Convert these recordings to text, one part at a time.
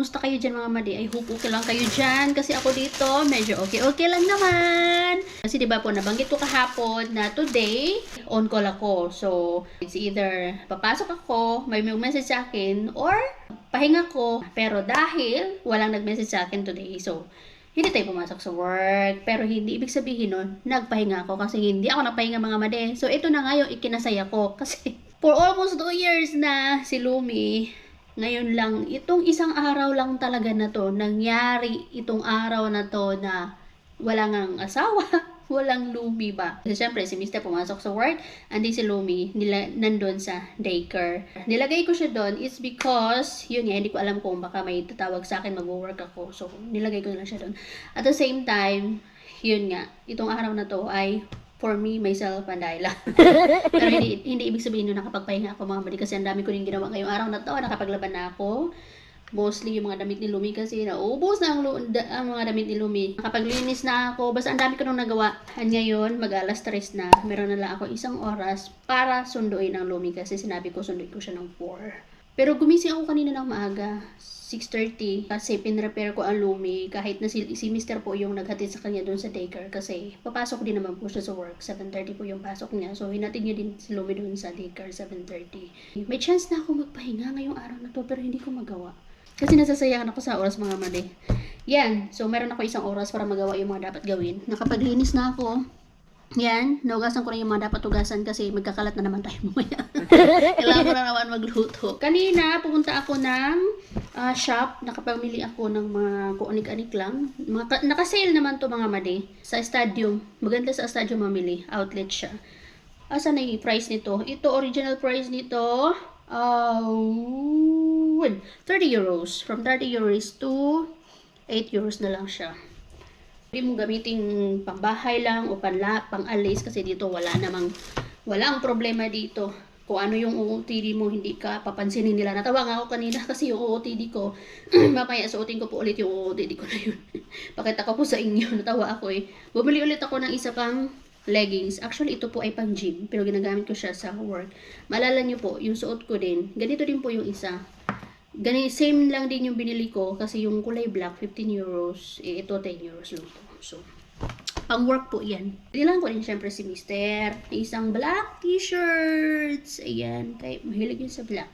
Kumusta kayo dyan mga madi? I hope okay lang kayo dyan. Kasi ako dito, medyo okay lang naman. Kasi diba po, nabanggit ko kahapon na today, on call ako. So, it's either papasok ako, may message sa akin, or pahinga ko. Pero dahil walang nag-message sa akin today, so, hindi tayo pumasok sa work. Pero hindi ibig sabihin nun, nagpahinga ako kasi hindi ako nagpahinga mga madi. So, ito na nga yung ikinasaya ko. Kasi, for almost 2 years na si Lumi, ngayon lang, itong isang araw lang talaga na to, nangyari itong araw na to na wala ngang asawa, walang Lumi ba. Kasi syempre, si Mr. pumasok sa work, andi si Lumi, nandun sa daycare. Nilagay ko siya doon, it's because, yun nga, hindi ko alam kung baka may tatawag sa akin, mag-work ako. So, nilagay ko lang siya doon. At the same time, yun nga, itong araw na to ay for me, myself, and Ayla. Pero hindi ibig sabihin nyo nakapagpahinga ako mga mali kasi ang dami ko rin ginawa ngayong araw na to. Nakapaglaban na ako. Mostly yung mga damit ni Lumi kasi naubos na ang mga damit ni Lumi. Nakapaglinis na ako. Basta ang dami ko nung nagawa. At ngayon, mag-alas 3 na. Meron na lang ako 1 oras para sunduin ang Lumi kasi sinabi ko sunduin ko siya ng 4. Pero gumising ako kanina ng maaga. 6:30 kasi pinrepair ko ang Lumi kahit na si Mr. po yung naghatid sa kanya doon sa daycare kasi papasok din naman po siya sa work. 7:30 po yung pasok niya. So hinatid niya din si Lumi doon sa daycare 7:30. May chance na ako magpahinga ngayong araw na to pero hindi ko magawa. Kasi nasasayangan ako sa oras mga mali. Yan. So meron ako 1 oras para magawa yung mga dapat gawin. Nakapaglinis na ako. Yan, naugasan ko na yung mga dapat ugasan kasi magkakalat na naman tayo mamaya. Kailangan ko na naman magluto. Kanina, pupunta ako ng shop. Nakapamili ako ng mga kuanik-anik lang. Naka-sale naman to mga madi. Sa stadium. Maganda sa stadium mamili. Outlet siya. Asan na yung price nito? Ito, original price nito. 30 euros. From 30 euros to 8 euros na lang siya. Hindi mo gamitin pangbahay lang o pang-alis kasi dito walang problema dito. Kung ano yung OOTD mo, hindi ka papansinin nila. Natawa nga ako kanina kasi yung OOTD ko, mamaya suotin ko po ulit yung OOTD ko na yun. Pakita ko po sa inyo, natawa ako eh. Bumili ulit ako ng isa pang leggings. Actually, ito po ay pang gym, pero ginagamit ko siya sa work. Maalala nyo po, yung suot ko din, ganito din po yung isa. Same lang din yung binili ko kasi yung kulay black 15 euros, eh, ito 10 euros lang po. So, pang work po yan. Kailangan ko din syempre si Mr. Isang black t-shirts. Ayan, kaya mahilig yun sa black.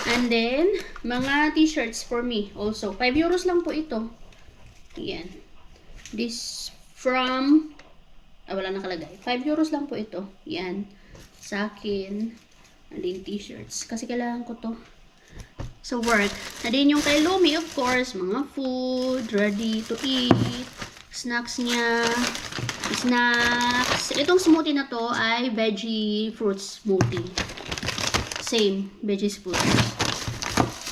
And then, mga t-shirts for me also. 5 euros lang po ito. Ayan. This from, wala nakalagay. 5 euros lang po ito. Ayan. Sa akin. And then t-shirts. Kasi kailangan ko to sa work. Na din yung kay Lumi, of course, mga food, ready to eat, snacks niya, snacks. Itong smoothie na to ay veggie fruit smoothie. Same, veggie fruit.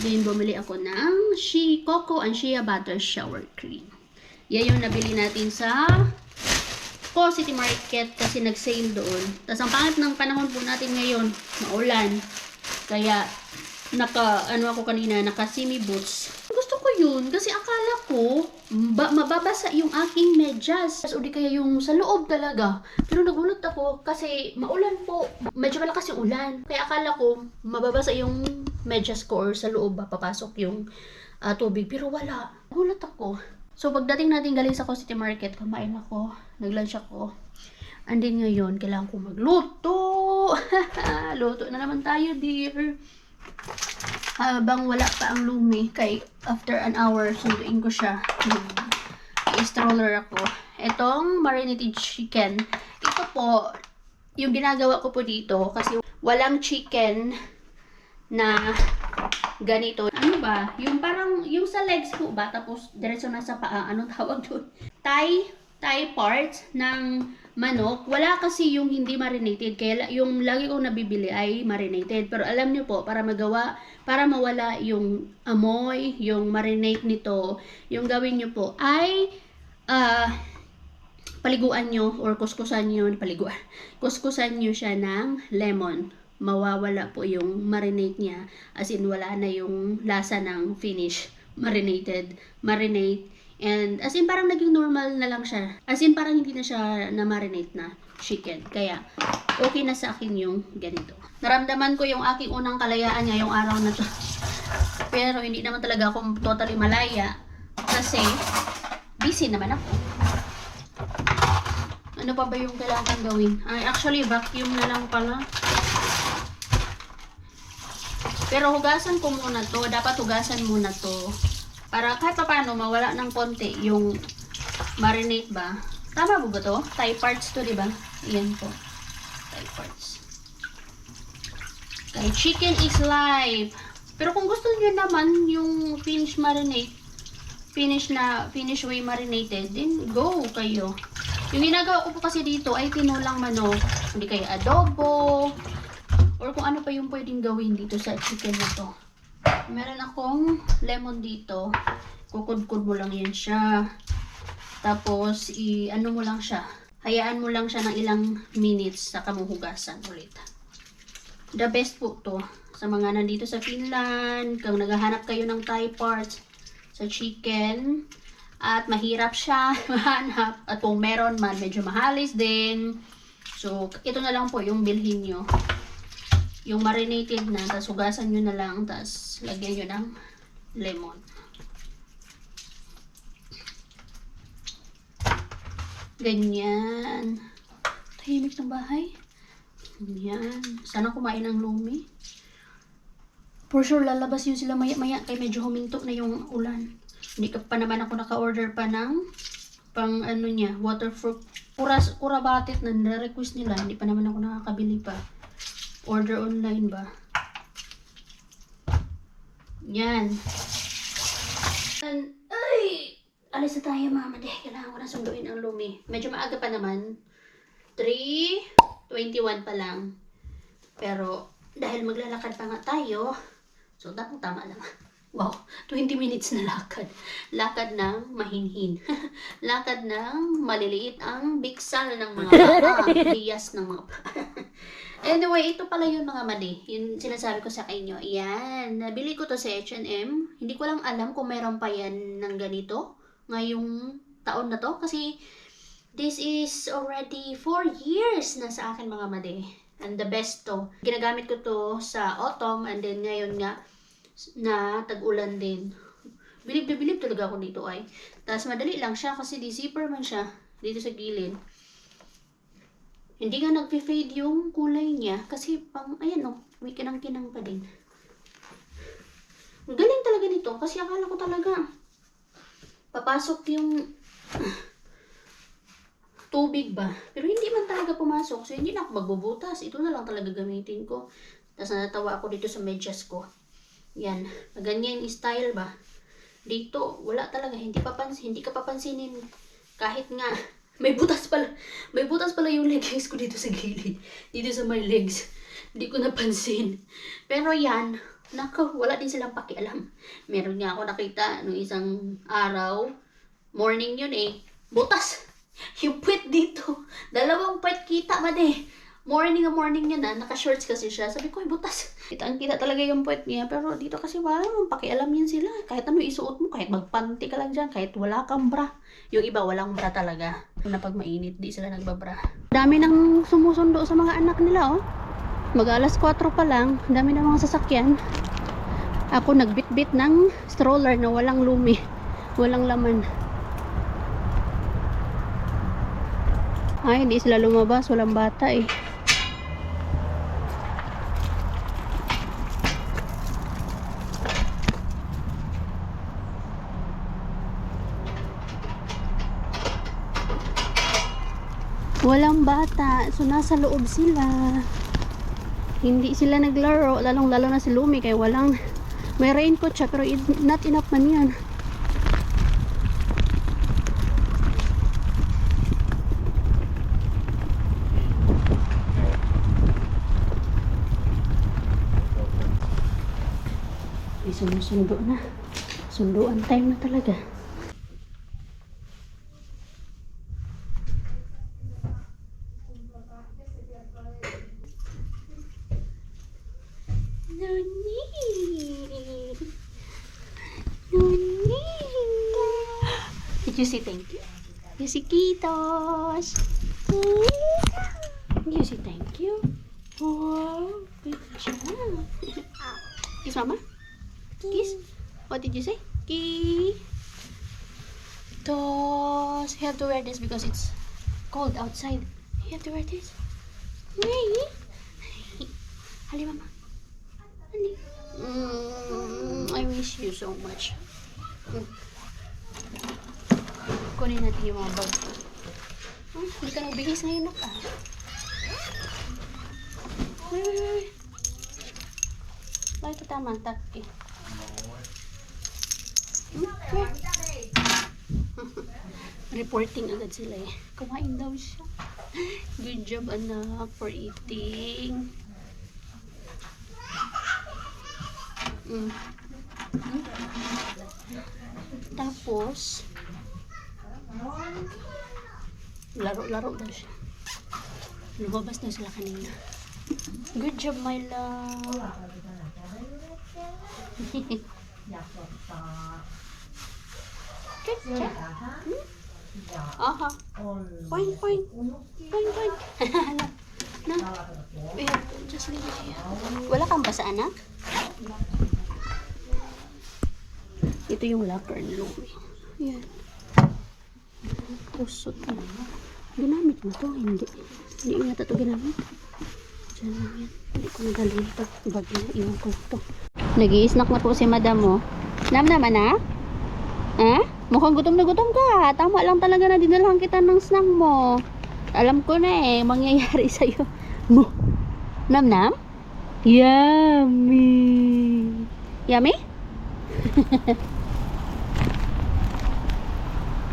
Then, bumili ako ng cocoa and shea butter shower cream. Yan yung nabili natin sa City Market kasi nag-sale doon. Tapos, ang pangit ng panahon po natin ngayon, maulan. Kaya, ako kanina, naka-semi boots. Gusto ko yun, kasi akala ko, mababasa yung aking medyas. O di kaya yung sa loob talaga. Pero nagulat ako, kasi maulan po. Medyo malakas yung ulan. Kaya akala ko, mababasa yung medyas ko or sa loob papasok yung tubig. Pero wala. Nagulat ako. So, pagdating natin galing sa City Market, kumain ako, nag-lunch ako. And then ngayon, kailangan ko magluto. Luto na naman tayo, dear. Habang wala pa ang Lumi, kay after an hour, sunduin ko siya. I-stroller ako. Itong marinated chicken. Ito po, yung ginagawa ko po dito, kasi walang chicken na ganito. Ano ba? Yung parang, yung sa legs po ba? Tapos, diretso na sa paa. Anong tawag doon? Thigh parts ng manok. Wala kasi yung hindi marinated. Kaya yung lagi kong nabibili ay marinated. Pero alam nyo po, para mawala yung amoy, yung marinate nito, yung gawin nyo po ay paliguan nyo or kuskusan nyo siya ng lemon. Mawawala po yung marinate niya. As in, wala na yung lasa ng finish. Marinate. And as in, parang naging normal na lang siya. As in, parang hindi na siya na-marinate na chicken. Kaya, okay na sa akin yung ganito. Naramdaman ko yung aking unang kalayaan ngayong araw na to. Pero hindi naman talaga ako totally malaya kasi busy naman ako. Ano pa ba yung kailangan gawin? Ay, actually, vacuum na lang pala. Pero hugasan ko muna to. Dapat hugasan muna to. Para kahit pa paano, mawala ng konti yung marinate ba. Tama ba to? Thai parts to, diba? Ayan po. Thai parts. Okay, chicken is live. Pero kung gusto niyo naman yung finished marinate, finish way marinated, then go kayo. Yung ginagawa ko po kasi dito ay tinulang manok, hindi kaya adobo, or kung ano pa yung pwedeng gawin dito sa chicken na to. Meron akong lemon dito, kukudkud mo lang yan siya. Tapos, ano mo lang siya, hayaan mo lang siya ng ilang minutes sa kamuhugasan ulit. The best po to sa mga nandito sa Finland, kung naghahanap kayo ng Thai parts sa chicken, at mahirap siya mahanap, at kung meron man, medyo mahalis din. So, ito na lang po yung bilhin nyo. Yung marinated na, tapos hugasan nyo na lang, tapos lagyan nyo ng lemon. Ganyan. Tahimik ng bahay. Ganyan. Sana kumain ng lumi. For sure, lalabas yun sila maya-maya, kaya medyo huminto na yung ulan. Hindi pa naman ako naka-order pa ng pang ano niya, waterproof. Kurabatit na nare-request nila. Hindi pa naman ako nakakabili pa. Order online ba? Yan. Ay! Alis na tayo, mama. Kailangan ko na sunduin ang lumi. Medyo maaga pa naman. 3:21 pa lang. Pero dahil maglalakad pa nga tayo, so tama lang. Wow, 20 minutes na lakad. Lakad ng mahinhin. Lakad ng maliliit ang biksal ng mga paa. Liyas ng mga paa. Anyway, ito pala yun mga madi. Yung sinasabi ko sa inyo. Ayan, nabili ko to sa H&M. Hindi ko lang alam kung meron pa yan ng ganito ngayong taon na to. Kasi this is already 4 years na sa akin mga madi. And the best to. Ginagamit ko to sa autumn, and then ngayon nga na tag-ulan din. Bilib na bilib talaga ako dito ay. Tapos madali lang siya kasi di zipper man siya dito sa gilid. Hindi nga nag-fade yung kulay niya kasi pang, ayan o, may kinang-kinang pa din. Ang galing talaga nito kasi akala ko talaga papasok yung tubig ba. Pero hindi man talaga pumasok. So hindi na ako magbubutas. Ito na lang talaga gamitin ko. Tapos natawa ako dito sa medyas ko. Yan, ganyan yung style ba. Dito, wala talaga, hindi ka papansinin. Kahit nga, may butas pala yung leggings ko dito sa gilid. Dito sa my legs. Hindi ko napansin. Pero yan, nako, wala din silang pakialam. Meron nga ako nakita nung isang araw, morning yun eh, butas. Yung puwet dito, 2 puwet kita ba de. Morning yun na, naka-shorts kasi siya. Sabi ko, ay butas. Kita talaga yung puwet niya. Pero dito kasi wala mong pakialam yan sila. Kahit ano isuot mo, kahit magpanty ka lang dyan, kahit wala kang bra. Yung iba, walang bra talaga. Na pag mainit, di sila nagbabra. Dami nang sumusundo sa mga anak nila, oh. Mag-alas 4 pa lang, dami na mga sasakyan. Ako nagbitbit ng stroller na walang lumi. Walang laman. Ay, hindi sila lumabas. Walang bata eh. Walang bata. So, nasa loob sila. Hindi sila naglaro. Lalong-lalo na si Lumi. Kaya walang... May raincoat siya. Pero not enough man yan. May sumusundo na. Sunduan time na talaga. Did you say thank you? You say Kitos. You say thank you. Wow, good job. Kiss mama. Kiss. What did you say? Kiss. Tos. You have to wear this because it's cold outside. You have to wear this. Hey. Hali, mama. Hali. I miss you so much. Kunin natin yung mga bag. Hindi ka nagbihis ngayon, nak. Bakit kita mantak eh? Reporting agad sila eh. Kumain daw siya. Good job, anak, for eating. Tapos, laro-laro daw siya. Lumabas na sila kanina. Good job, my love. Good job. Aha. Point, point. Point, point. Na. Wait, just leave it here. Wala kang basa, anak? Ito yung locker ni Louie. Yan. Kusot na. Ginamit mo to? Hindi. Hindi yung nata ito ginamit. Diyan lang yan. Hindi ko nadalhin ito. Bag na. Iwan ko ito. Nag-i-snack na po si madam mo. Nam naman na? Ha? Mukhang gutom na gutom ka. Tama lang talaga na dinalahan kita ng snack mo. Alam ko na eh. Mangyayari sa'yo. Mo. Nam-nam? Yummy. Yummy?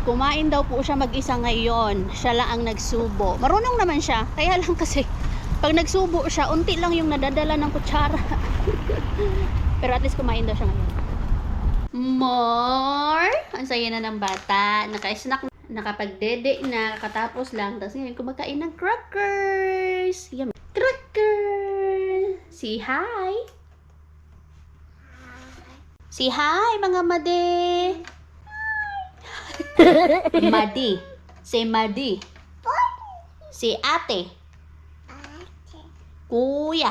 Kumain daw po siya mag-isa ngayon. Siya lang ang nagsubo. Marunong naman siya. Kaya lang kasi, pag nagsubo siya, unti lang yung nadadala ng kutsara. Pero at least kumain daw siya ngayon. More! Ang saya na ng bata. Naka-snack, nakapagdede na, katapos lang. Tapos ngayon kumakain ng crackers. Yummy. Cracker! Say hi! Say hi, mga made! Madi. Say Madi. Say ate. Kuya.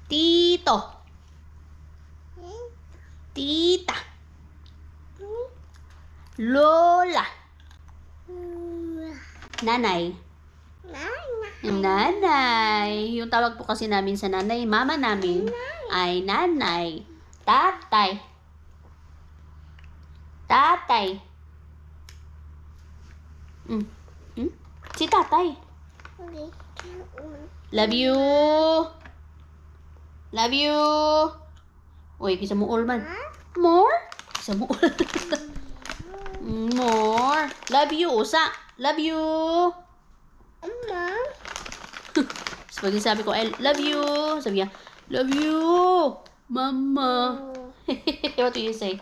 Tito. Tita. Lola. Nanay. Nanay. Yung tawag po kasi namin sa nanay, mama namin ay nanay. Tatay. Tatay. Si tatay. Love you. Love you. Uy, kisa mo all man. More? Kisa mo all. More. Love you, usa. Love you. So, pag sabi ko, I love you. Sabi niya, love you. Mama. What do you say?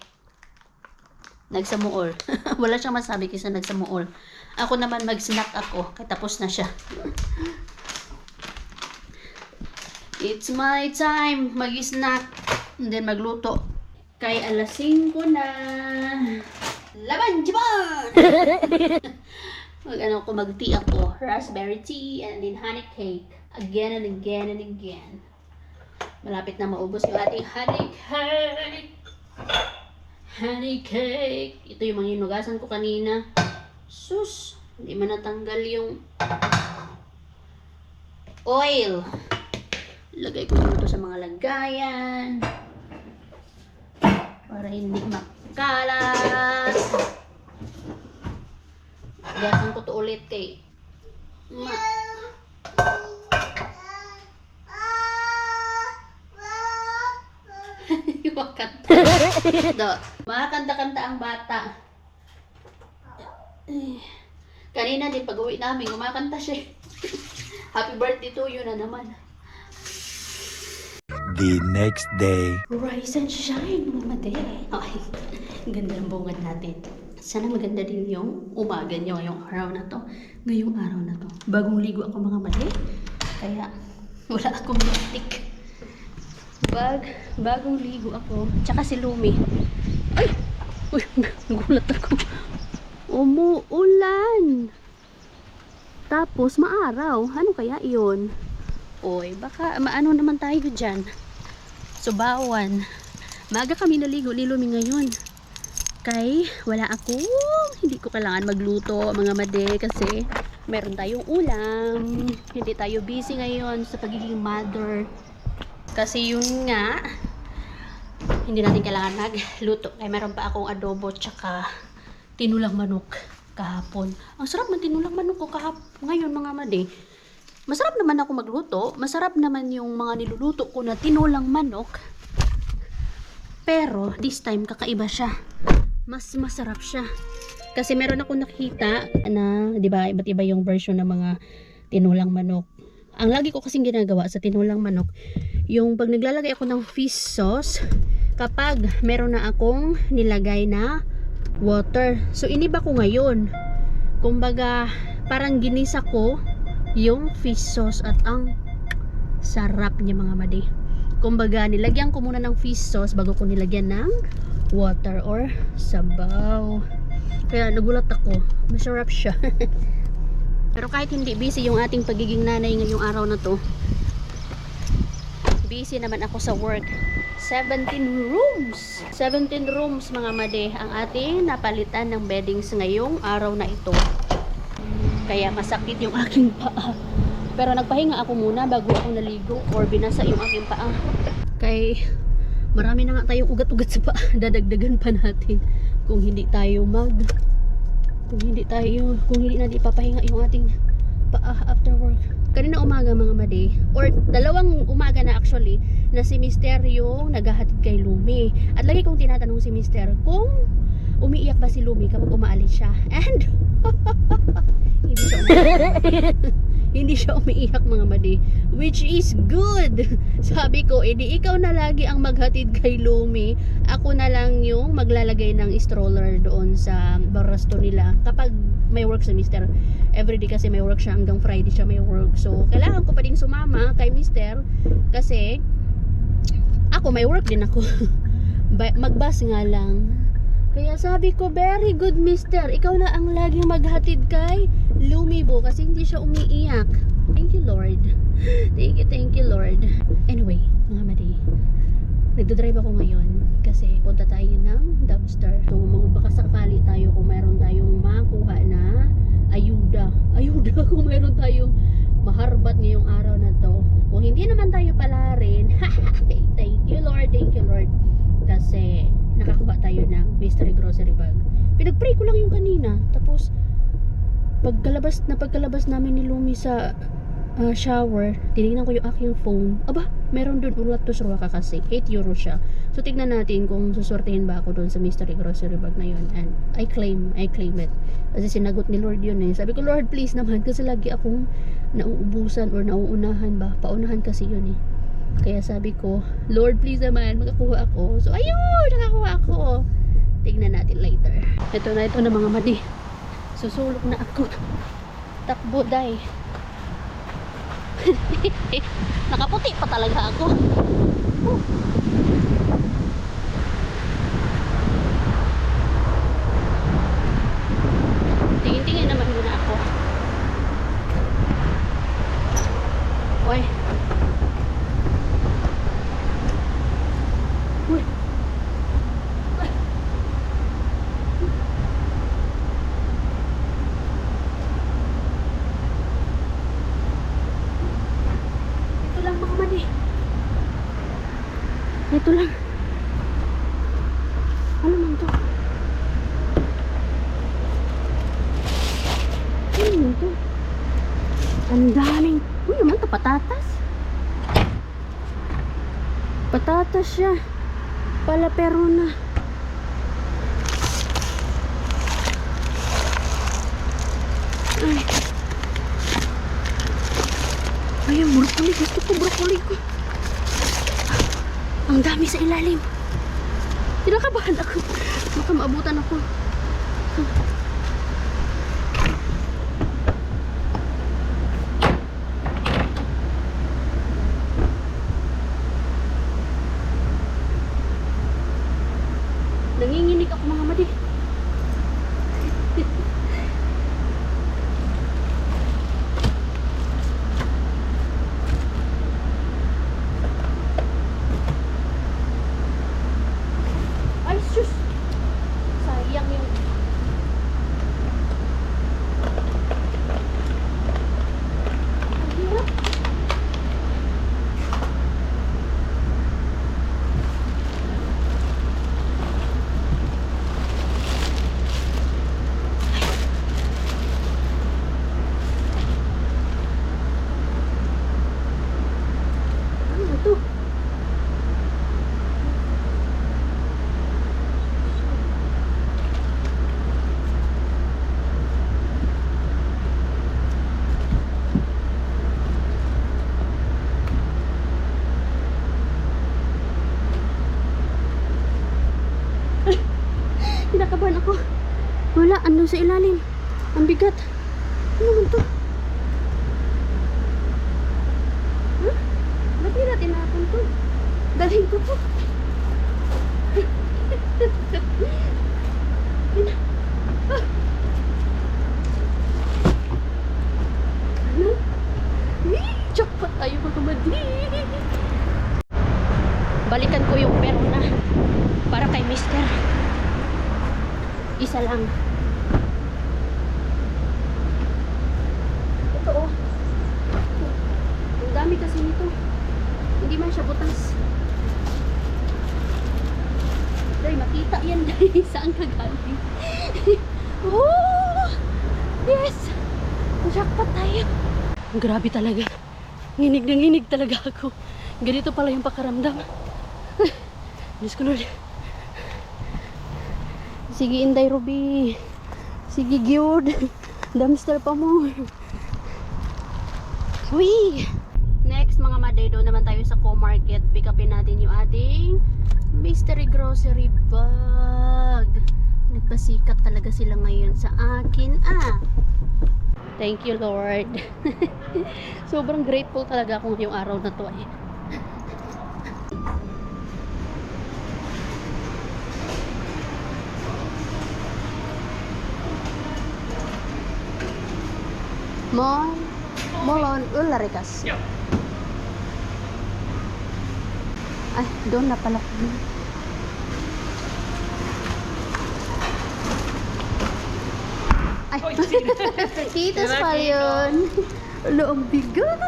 Nagsamuol. Wala siyang masabi kasi nagsamuol. Ako naman mag-snack ako. Kaya tapos na siya. It's my time. Mag-snack. And then magluto. Kay alas 5 na. Laban, Japan! Mag-ano ko, mag-tea ako. Raspberry tea and then honey cake. Again and again and again. Malapit na maubos yung ating honey cake. Honey cake. Ito yung mga hinugasan ko kanina. Sus, hindi man natanggal yung oil. Lagay ko dito sa mga lagayan. Para hindi makalat. Gasan ko to ulit kay Makakanta-kanta ang bata. Kanina din pag-uwi namin, kumakanta siya. Happy birthday to you na naman. The next day. Rise and shine, Mama Day. Okay, ganda ng bungad natin. Sana maganda din yung umaga niyo ngayong araw na to. Ngayong araw na to. Bagong ligo ako, mga mali. Kaya wala akong lipstick. Bagong ligo ako. Tsaka si Lumi. Ay! Uy, nagulat ako. Umuulan. Tapos maaraw. Ano kaya iyon? Oy, baka maano naman tayo dyan. Subawan. Maaga kami naligo ni Lumi ngayon. Kay wala ako. Hindi ko kailangan magluto mga made kasi meron tayong ulam. Hindi tayo busy ngayon sa pagiging mother. Kasi yun nga, hindi natin kailangan magluto. Kaya meron pa akong adobo tsaka tinulang manok kahapon. Ang sarap ng tinulang manok ko kahapon. Ngayon mga made. Masarap naman ako magluto. Masarap naman yung mga niluluto ko na tinulang manok. Pero this time kakaiba siya. Mas masarap siya. Kasi meron ako nakita na, 'di ba, iba't iba yung version ng mga tinulang manok. Ang lagi ko kasing ginagawa sa tinulang manok, yung pag naglalagay ako ng fish sauce, kapag meron na akong nilagay na water. So iniba ko ngayon. Kumbaga, parang ginisa ko yung fish sauce at ang sarap niya mga madi. Kumbaga, nilagyan ko muna ng fish sauce bago ko nilagyan ng water or sabaw. Kaya nagulat ako. Masarap siya. Pero kahit hindi busy yung ating pagiging nanay ngayong araw na to, busy naman ako sa work. 17 rooms. 17 rooms mga made ang ating napalitan ng beddings ngayong araw na ito. Kaya masakit yung aking paa. Pero nagpahinga ako muna bago ako naligo or binasa yung aking paa. Kay marami na nga tayong ugat-ugat sa paa. Dadagdagan pa natin kung hindi natin ipapahinga yung ating paa after work. Kanina umaga mga made, or dalawang umaga na actually, na si Mister yung naghahatid kay Lumi. At lagi kong tinatanong si Mister kung umiiyak ba si Lumi kapag umaalis siya. And hindi siya umiiyak mga madi, which is good. Sabi ko, edi ikaw na lagi ang maghatid kay Lumi, ako na lang yung maglalagay ng stroller doon sa barasto nila kapag may work sa Mister. Everyday kasi may work siya, hanggang Friday siya may work, so kailangan ko pa din sumama kay Mister kasi ako may work din ako. Magbus nga lang. Kaya sabi ko, very good Mister, ikaw na ang laging maghatid kay Lumibo kasi hindi siya umiiyak. Thank you Lord. Thank you Lord. Anyway, mga madi, nagdodrive ako ngayon kasi punta tayo ng dumpster. So baka sakali tayo kung mayroon tayong makuha na ayuda kung mayroon tayong maharbat ngayong araw na to. Kung hindi naman tayo pala rin, thank you Lord kasi nakakuha tayo ng mystery grocery bag. Pinag-pray ko lang yung kanina. Tapos pagkalabas namin ni Lumi sa shower, tinignan ko yung aking phone. Aba, meron dun ulat to surwa ka kasi 8 euro siya. So tignan natin kung susortihin ba ako dun sa mystery grocery bag na yun. And I claim it. Kasi sinagot ni Lord yun eh. Sabi ko, Lord please naman, kasi lagi akong nauubusan or nauunahan ba. Paunahan kasi yun eh. Kaya sabi ko, Lord please naman, makakuha ako. So ayun, nakakuha ako. Tignan natin later. Ito na mga madi. Susulok na ako. Takbo day. Nakaputi pa talaga ako. Tingin-tingin naman muna ako. Uy. Uy. Ito lang mga mani. Ito lang. Ano man to? Ano man to? Ang daming. Uy, naman to patatas. Patatas siya. Palaperona. Ay. Ay, ang broccoli. Gusto ko broccoli ko. Ang dami sa ilalim. Kinakabahan ako. Baka maabutan ako. Nanginginig ako mga madi. Sus! Sayang yung... Ang hirap. Ano to? Kinakabahan ako. Wala, andun sa ilalim. Ang bigat. Ano naman to? Huh? Ba't nila tinapon to? Dalhin ko to. Yun. Ah. Ano? Jackpot tayo mga madi. Balikan ko yung pero na para kay Mister. Isa lang. Ito oh. Ang dami kasi nito. Hindi man siya butas. Day, makita yan day. Saan ka galing? Oh! Yes! Jackpot tayo. Grabe talaga. Nginig na nginig talaga ako. Ganito pala yung pakaramdam. Diyos ko Lord. Sige Inday Ruby. Sige Gyud. Dumpster pa mo. Uy! Next mga madaydo naman tayo sa Co-Market. Pick upin natin yung ating mystery grocery bag. Nagpasikat talaga sila ngayon sa akin. Thank you Lord. Sobrang grateful talaga ako ngayong araw na to. Molon ularikas. Yeah. Ay, doon na pala. Ay, titas pa yun. Ano, ang bigat.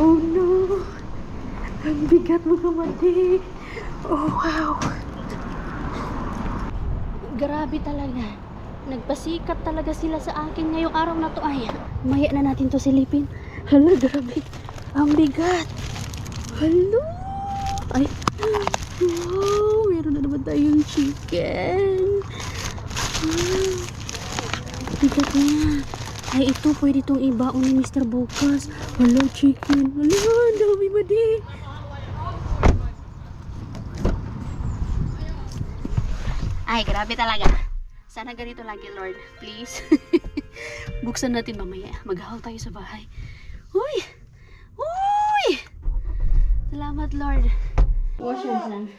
Oh no. Ang bigat mo kamati. Oh wow. Grabe talaga. Nagpasikat talaga sila sa akin ngayong araw na to. Ay, maya na natin to silipin. Hala, grabe. Ang bigat. Hala. Ay, wow. Meron na naman tayong chicken. Bigat niya. Ay, ito pwede itong ibaon ni Mr. Bukas. Hala, chicken. Hala, ang dami madi. Ay, grabe talaga. Sana ganito lagi, Lord. Please. Buksan natin mamaya. Maghahal tayo sa bahay. Uy! Uy! Salamat, Lord. Portions lang.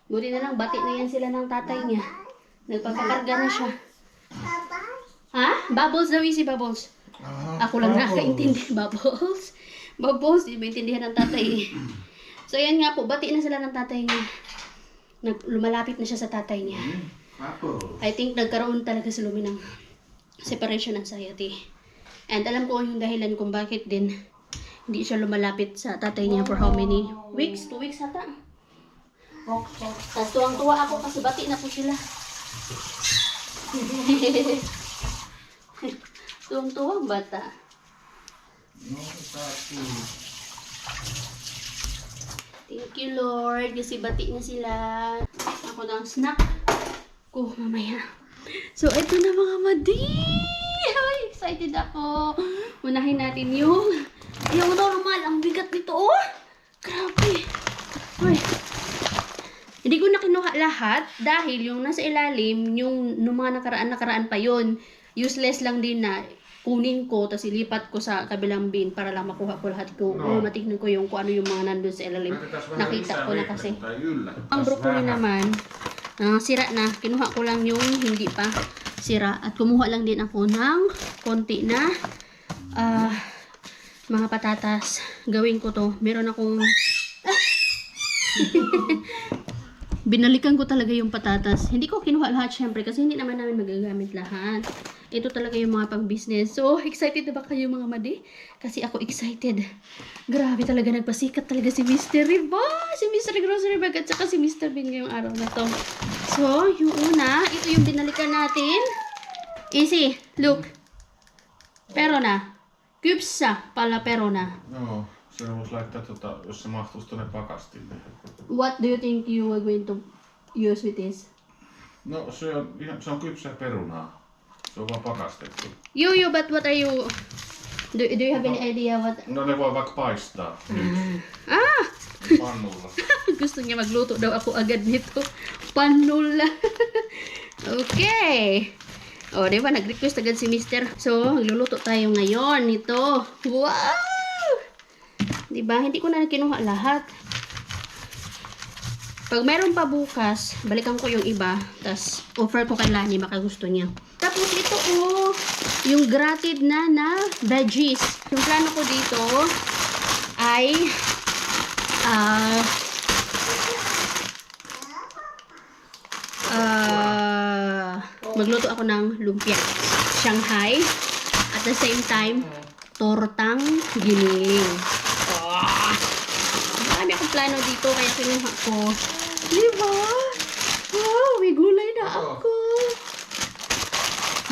Buti na lang, bati na yan sila ng tatay niya. Nagpapakarga na siya. Ha? Bubbles daw si Bubbles. Ako lang nakakaintindi. Bubbles. Bubbles, di maintindihan ng tatay. So, yan nga po. Bati na sila ng tatay niya. Lumalapit na siya sa tatay niya. I think nagkaroon talaga sa lumi ng separation anxiety. And alam ko yung dahilan kung bakit din hindi siya lumalapit sa tatay niya for how many weeks? 2 weeks ata. Tapos tuwang-tuwa ako kasi bati na po sila. Tuwang-tuwa bata. Thank you Lord kasi bati na sila. Ako na ang snack ko mamaya. So ito na mga madi. Ay, excited ako. Unahin natin yung normal. Ang bigat nito oh. Grabe. Ay. Hindi ko na kinuha lahat dahil yung nasa ilalim, yung mga nakaraan pa yon, useless lang din na kunin ko tapos ilipat ko sa kabilang bin para lang makuha ko lahat ko. Matignan ko yung kung ano yung mga nandun sa ilalim. Nakita ko na kasi. Ang broccoli naman, sira na. Kinuha ko lang yung hindi pa sira. At kumuha lang din ako ng konti na mga patatas. Gawin ko to. Meron akong binalikan ko talaga yung patatas. Hindi ko kinuha lahat syempre kasi hindi naman namin magagamit lahat. Ito talaga yung mga pang-business. So, excited na ba kayo mga madi? Kasi ako excited. Grabe talaga, nagpasikat talaga si Mr. Riba, si Mr. Grocery Bag at saka si Mr. Bean ngayong araw na to. So, yung una, ito yung binalikan natin. Easy, look. Perona. Kypsä pala perona. Joo, se voisi laittaa jos se mahtuisi tuonne pakastille. What do you think you are going to use with this? No se on kypsää perunaa. Se on vaan pakastettu. You, but what are you... Do you have any idea what... No ne voi vaikka paistaa Ah! pannulla. Gusto niya magluto daw ako agad nito. Panula. Okay. O, di ba? Nag-request agad si Mister. So, magluluto tayo ngayon nito. Wow! Di ba? Hindi ko na kinuha lahat. Pag meron pa bukas, balikan ko yung iba. Tapos, offer ko kay Lani. Baka gusto niya. Tapos, ito yung grated na veggies. Yung plano ko dito ay magluto ako ng lumpia Shanghai at the same time tortang giniling. Marami akong plano dito kaya kinuha ko. Diba? Wow, may gulay na ako.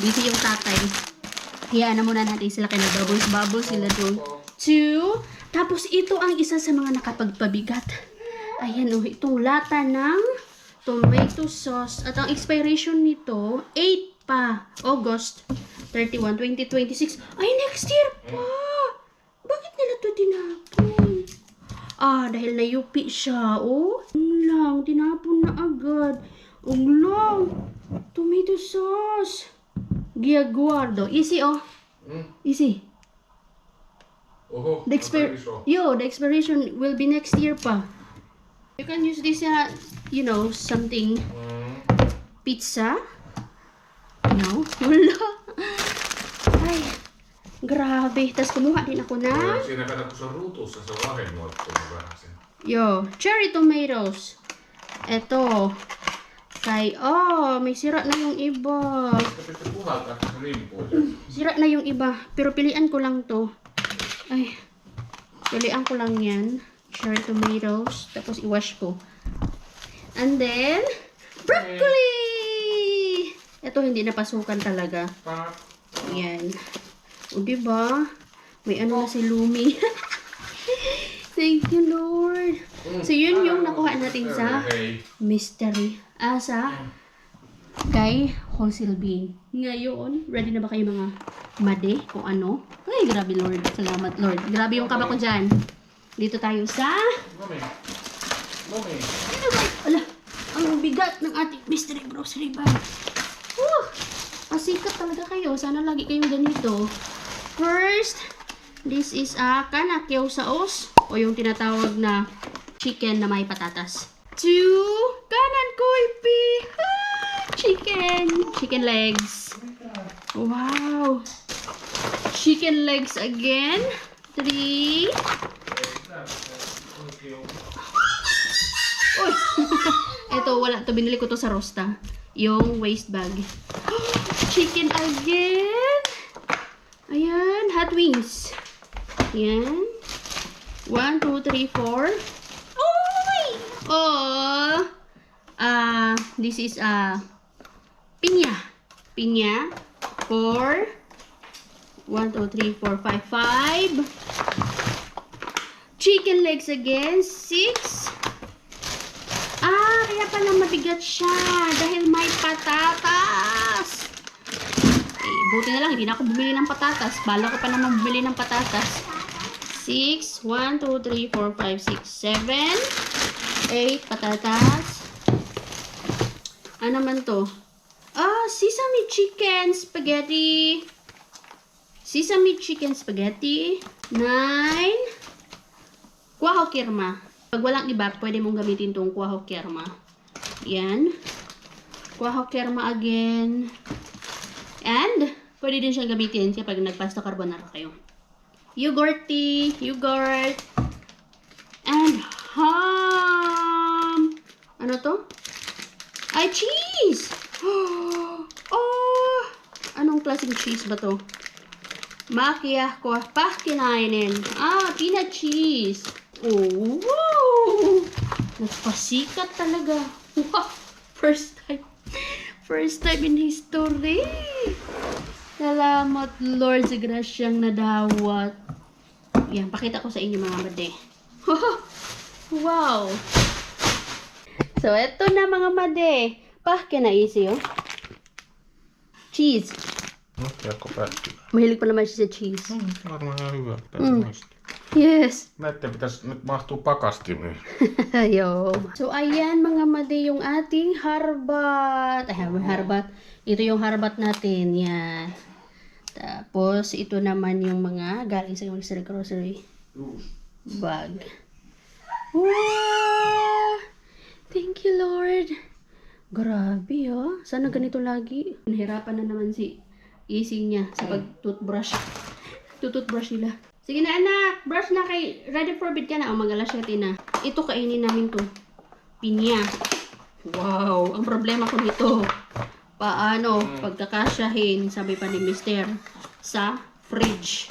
Busy yung tatay. Hayaan na muna natin sila kaya bubbles sila doon. 2. Tapos ito ang isa sa mga nakapagpabigat. Ayan o, itong lata ng tomato sauce. At ang expiration nito, 8 pa. August 31, 2026. Ay, next year pa! Bakit nila ito tinapon? Dahil na-UP siya. Oh, lang, tinapon na agad. Lang, tomato sauce. Giaguardo. Easy, oh. Easy. Oho, The expiration will be next year pa. You can use this, something pizza. No? Wala. Ay, grabe. Tapos kumuha din ako na Siinä kato, kun se on rutussa, se on vahingoittunut vähän sen. cherry tomatoes. Eto. May sira na yung iba. Pistä puhaltaa, kun se rimpuu sen. Sira na yung iba. Pero pilian ko lang to. Ay, pilian ko lang yan. Cherry tomatoes. Tapos i-wash ko. And then, broccoli! Ito hindi napasukan talaga. Yan. O, diba? May ano na si Lumi. Thank you, Lord. So, yun yung nakuha natin sa mystery. Sa kay Wholesale Bean. Ngayon, ready na ba kayo mga made? Kung ano? Ay, grabe, Lord. Salamat, Lord. Grabe yung kaba ko dyan. Dito tayo sa... Mami. Ano ba? Ala, ang bigat ng ating mystery grocery bag. Pasikat talaga kayo. Sana lagi kayong ganito. First, this is a kanakyaw saos o yung tinatawag na chicken na may patatas. 2, kanan koipi. Chicken legs. Wow. Chicken legs again. 3. Uy. Ito, wala to. Binili ko to sa Rosta. Yung waist bag. Chicken again. Ayan. Hot wings. Ayan. 1, 2, 3, 4. Uy! This is pinya. Pinya. 4. 1, 2, 3, 4, 5. 5. Chicken legs again. 6. Kaya pala mabigat siya. Dahil may patatas. Buti na lang, hindi na ako bumili ng patatas. Bala ko pa naman bumili ng patatas. 6. 1, 2, 3, 4, 5, 6, 7. 8 patatas. Ano naman to? Sesame chicken spaghetti. Sesame chicken spaghetti. 9. Kuaho kirma. Pag walang iba, pwede mong gamitin tong kuaho kirma. Yan. Kuaho kirma again. And, pwede din siyang gamitin kapag nagpasta carbonara kayo. Yogurt. And ham. Ano to? Ay, cheese! Oh! Anong klaseng cheese ba to? Makiya ko pa kinainin. Peanut cheese. Oh, wow! Nagpasikat talaga. Wow! First time. First time in history. Salamat, Lord, sa grasyang nadawat. Yan, pakita ko sa inyo mga made. Wow! So, eto na mga made. Kinaisi, oh. Cheese. Jatko päättyy. Mahilig pa naman siya sa cheese. Varmaan ihan hyvä. Täytyy maistaa. Yes. Näitten pitäisi nyt mahtua pakastimeen. Yo. So, ayan mga made yung ating harbat. Ay, harbat. Ito yung harbat natin. Yan. Tapos, ito naman yung mga galing sa grocery bag. Wow! Thank you, Lord. Grabe, oh. Sana ganito lagi. Nahirapan na naman si Easy niya sa pag-toothbrush. Tututbrush nila. Sige na, anak. Brush na kay... Ready for bed ka na. O, mag-alas 7 na. Ito, kainin namin to. Pinya. Wow. Ang problema ko nito. Paano pagkakasyahin, sabi pa ni Mister, sa fridge.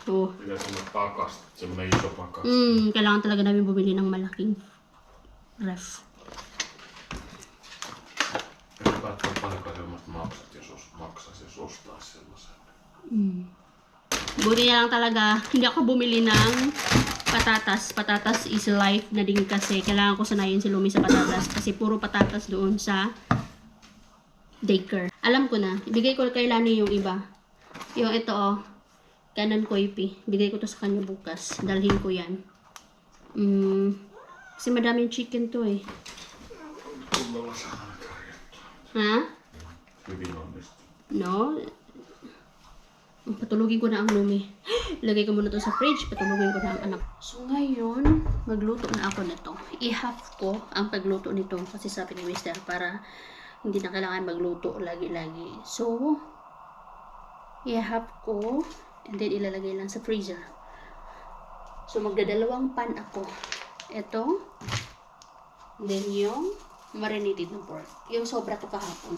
Oh. Pitäisi olla pakasti. Semmoinen iso pakasti. Kailangan talaga namin bumili ng malaking ref. Katso paljonko semmoista maksat, jos maksaisi, jos ostaisi sellaisen. Buti na lang talaga, hindi ako bumili ng patatas. Patatas is life na din kasi. Kailangan ko sanayin si Lumi sa patatas kasi puro patatas doon sa daycare. Alam ko na, ibigay ko kay Lani yung iba. Yung ito, oh. Kanan ko ipi. Bigay ko to sa kanya bukas. Dalhin ko yan. Kasi madaming chicken to eh. Kullalla saadaan karjattua. Ha? Hyvin onnistuu. No? Patulugin ko na ang Lumi. Lagay ko muna to sa fridge. Patulugin ko na ang anak. So ngayon, magluto na ako nito. I-half ko ang pagluto nito. Kasi sabi ni Mister, para hindi na kailangan magluto lagi-lagi. So, i-half ko. And then ilalagay lang sa freezer. So magdadalawang pan ako. Ito. Then yung marinated na pork. Yung sobra to kahapon.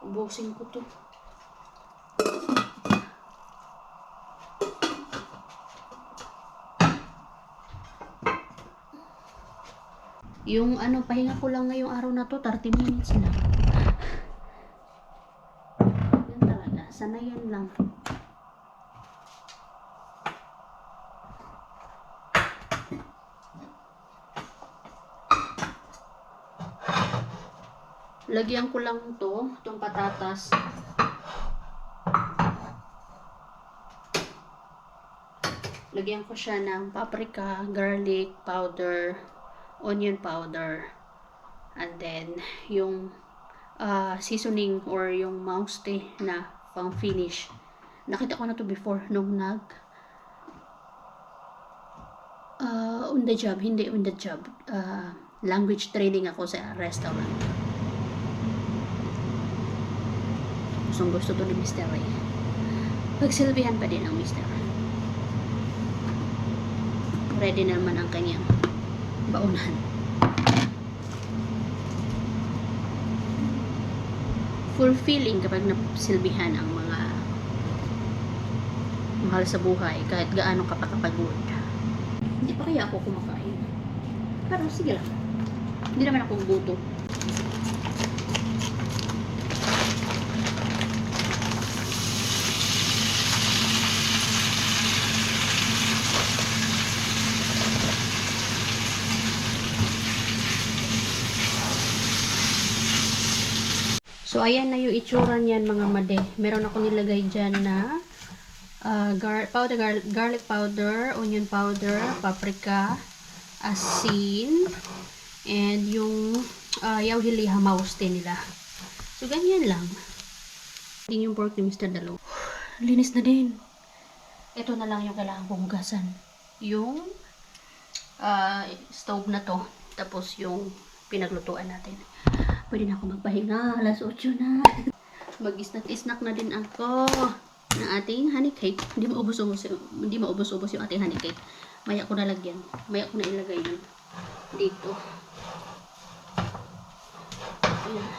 Ubusin ko to. Yung ano, pahinga ko lang ngayong araw na to, 30 minutes lang. Yan talaga, sanayan lang. Lagyan ko lang to, itong patatas. Lagyan ko siya ng paprika, garlic powder, onion powder, and then yung seasoning or yung mouse tea na pang finish. Nakita ko na to before nung on the job, hindi on the job, language training ako sa restaurant. Gusto to ni Mr. Ray. Pagsilbihan pa din ang Mr. Ready na naman ang kanyang baunan. Fulfilling kapag nasilbihan ang mga mahal sa buhay kahit gaano ka pakapagod. Hindi pa kaya ako kumakain. Pero sige lang. Hindi naman ako gutom. So, ayan na yung itsura niyan mga made. Meron ako nilagay dyan na garlic powder, onion powder, paprika, asin, and yung yauhili mouse din nila. So, ganyan lang. Din yung pork ni Mr. Dalo. Linis na din. Ito na lang yung kailangan kong hugasan. Yung stove na to. Tapos yung pinaglutuan natin. Pwede na ako magpahinga. Alas 8 na. Mag-snack-snack na din ako. ng ating honey cake. Hindi maubos-ubos yung ating honey cake. Maya ko nalagyan. Maya ko na ilagay yun dito. Ayan.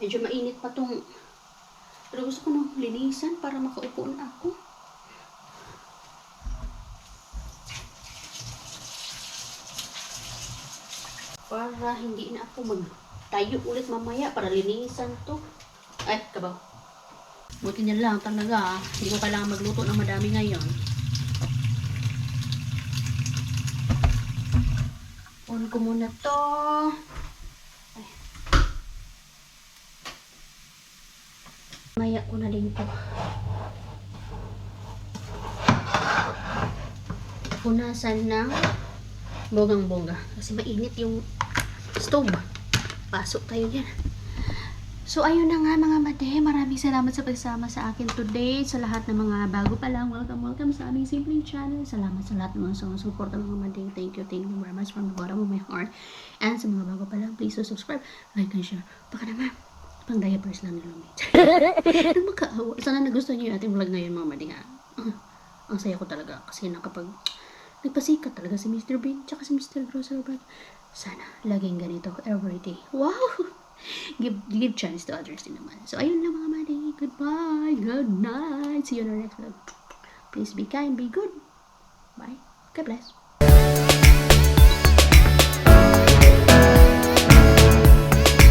Medyo mainit pa tong, pero gusto ko nang linisan para makaupo na ako. Para hindi na ako magtayo ulit mamaya para linisan to. Ay, kabaw. Buti niya lang talaga. Hindi ko kailangan magluto ng madami ngayon. On ko muna to. Ay. Maya ko na din to. Punasan ng bonggang-bongga. Kasi mainit yung stove. Pasok tayo dyan. So, ayun na nga mga made. Maraming salamat sa pagsama sa akin today. Sa lahat ng mga bago pa lang, welcome sa aming simpleng channel. Salamat sa lahat ng mga sumusuporta mga made. Thank you very much from the bottom of my heart. And sa mga bago pa lang, please subscribe, like, and share. Baka naman, pang diapers lang nila. Nang makaawa. Sana nagustuhan niyo yung ating vlog ngayon mga made. Ang saya ko talaga kasi nagpasikat talaga si Mr. Bean tsaka si Mr. Grocer Brad. Sana laging ganito everyday. Wow! Give chance to others din naman. So, ayun lang mga mali. Goodbye. Good night. See you in our next vlog. Please be kind, be good. Bye. God bless.